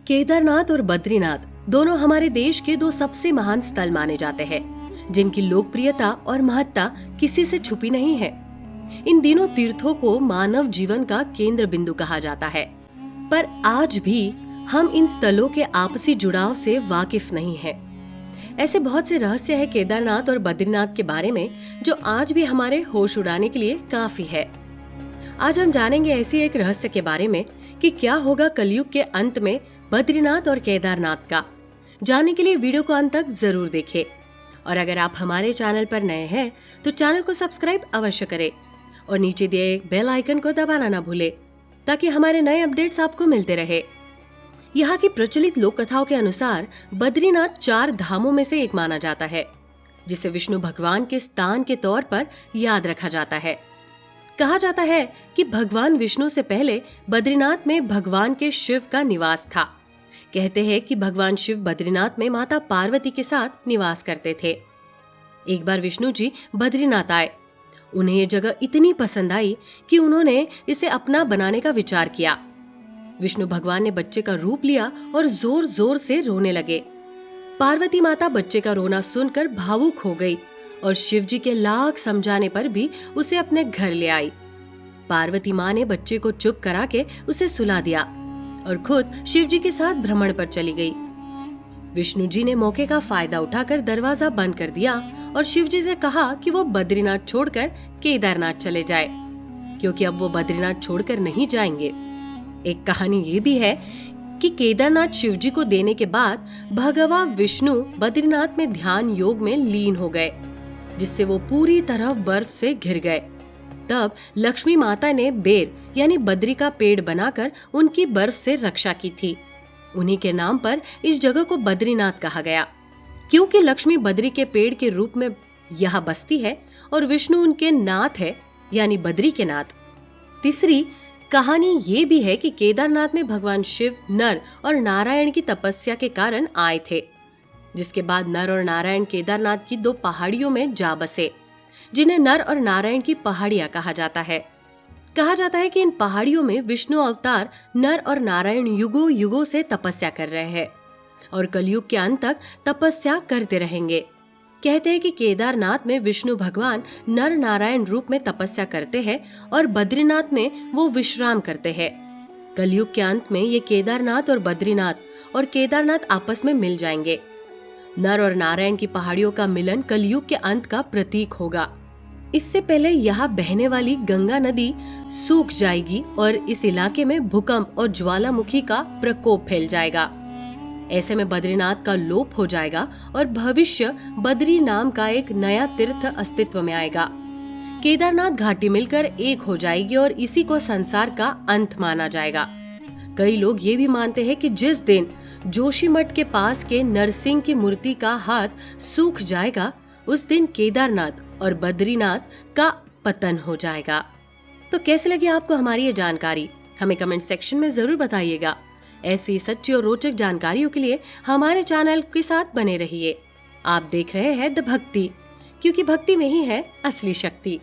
केदारनाथ और बद्रीनाथ दोनों हमारे देश के दो सबसे महान स्थल माने जाते हैं, जिनकी लोकप्रियता और महत्ता किसी से छुपी नहीं है। इन तीनों तीर्थों को मानव जीवन का केंद्र बिंदु कहा जाता है, पर आज भी हम इन स्थलों के आपसी जुड़ाव से वाकिफ नहीं हैं। ऐसे बहुत से रहस्य है केदारनाथ और बद्रीनाथ के बारे में जो आज भी हमारे होश उड़ाने के लिए काफी है। आज हम जानेंगे ऐसी एक रहस्य के बारे में कि क्या होगा कलयुग के अंत में बद्रीनाथ और केदारनाथ का। जानने के लिए वीडियो को अंत तक जरूर देखें और अगर आप हमारे चैनल पर नए हैं तो चैनल को सब्सक्राइब अवश्य करें और नीचे दिए बेल आइकन को दबाना ना भूलें ताकि हमारे नए अपडेट्स आपको मिलते रहे। यहाँ की प्रचलित लोक कथाओं के अनुसार बद्रीनाथ 4 धामों में से एक माना जाता है, जिसे विष्णु भगवान के स्थान के तौर पर याद रखा जाता है। कहा जाता है कि भगवान विष्णु से पहले बद्रीनाथ में भगवान के शिव का निवास था। कहते हैं कि भगवान शिव बद्रीनाथ में माता पार्वती के साथ निवास करते थे। एक बार विष्णु जी बद्रीनाथ आए। उन्हें ये जगह इतनी पसंद आई कि उन्होंने इसे अपना बनाने का विचार किया। विष्णु भगवान ने बच्चे का रूप लिया और जोर जोर से रोने लगे। पार्वती माता बच्चे का रोना सुनकर भावुक हो गई और शिव जी के लाख समझाने पर भी उसे अपने घर ले आई। पार्वती माँ ने बच्चे को चुप करा के उसे सुला दिया और खुद शिव जी के साथ भ्रमण पर चली गई। विष्णु जी ने मौके का फायदा उठाकर दरवाजा बंद कर दिया और शिव जी से कहा कि वो बद्रीनाथ छोड़कर केदारनाथ चले जाए, क्योंकि अब वो बद्रीनाथ छोड़कर नहीं जाएंगे। एक कहानी ये भी है कि केदारनाथ शिव जी को देने के बाद भगवान विष्णु बद्रीनाथ में ध्यान योग में लीन हो गए, जिससे वो पूरी तरह बर्फ से घिर गए। तब लक्ष्मी माता ने बेर यानी बद्री का पेड़ बनाकर उनकी बर्फ से रक्षा की थी। उन्हीं के नाम पर इस जगह को बद्रीनाथ कहा गया, क्योंकि लक्ष्मी बद्री के पेड़ के रूप में यहाँ बसती है और विष्णु उनके नाथ है यानी बद्री के नाथ। तीसरी कहानी ये भी है कि केदारनाथ में भगवान शिव नर और नारायण की तपस्या के कारण आए थे, जिसके बाद नर और नारायण केदारनाथ की 2 पहाड़ियों में जा बसे, जिन्हें नर और नारायण की पहाड़ियां कहा जाता है। कहा जाता है कि इन पहाड़ियों में विष्णु अवतार नर और नारायण युगों युगों से तपस्या कर रहे हैं और कलयुग के अंत तक तपस्या करते रहेंगे। कहते हैं कि केदारनाथ में विष्णु भगवान नर नारायण रूप में तपस्या करते हैं और बद्रीनाथ में वो विश्राम करते हैं। कलयुग के अंत में ये केदारनाथ और बद्रीनाथ और केदारनाथ आपस में मिल जाएंगे। नर और नारायण की पहाड़ियों का मिलन कलयुग के अंत का प्रतीक होगा। इससे पहले यहाँ बहने वाली गंगा नदी सूख जाएगी और इस इलाके में भूकंप और ज्वालामुखी का प्रकोप फैल जाएगा। ऐसे में बद्रीनाथ का लोप हो जाएगा और भविष्य बद्री नाम का एक नया तीर्थ अस्तित्व में आएगा। केदारनाथ घाटी मिलकर एक हो जाएगी और इसी को संसार का अंत माना जाएगा। कई लोग ये भी मानते हैं कि जिस दिन जोशीमठ के पास के नरसिंह की मूर्ति का हाथ सूख जाएगा, उस दिन केदारनाथ और बद्रीनाथ का पतन हो जाएगा। तो कैसे लगी आपको हमारी ये जानकारी? हमें कमेंट सेक्शन में जरूर बताइएगा। ऐसी सच्ची और रोचक जानकारियों के लिए हमारे चैनल के साथ बने रहिए। आप देख रहे हैं द भक्ति, क्योंकि भक्ति में ही है असली शक्ति।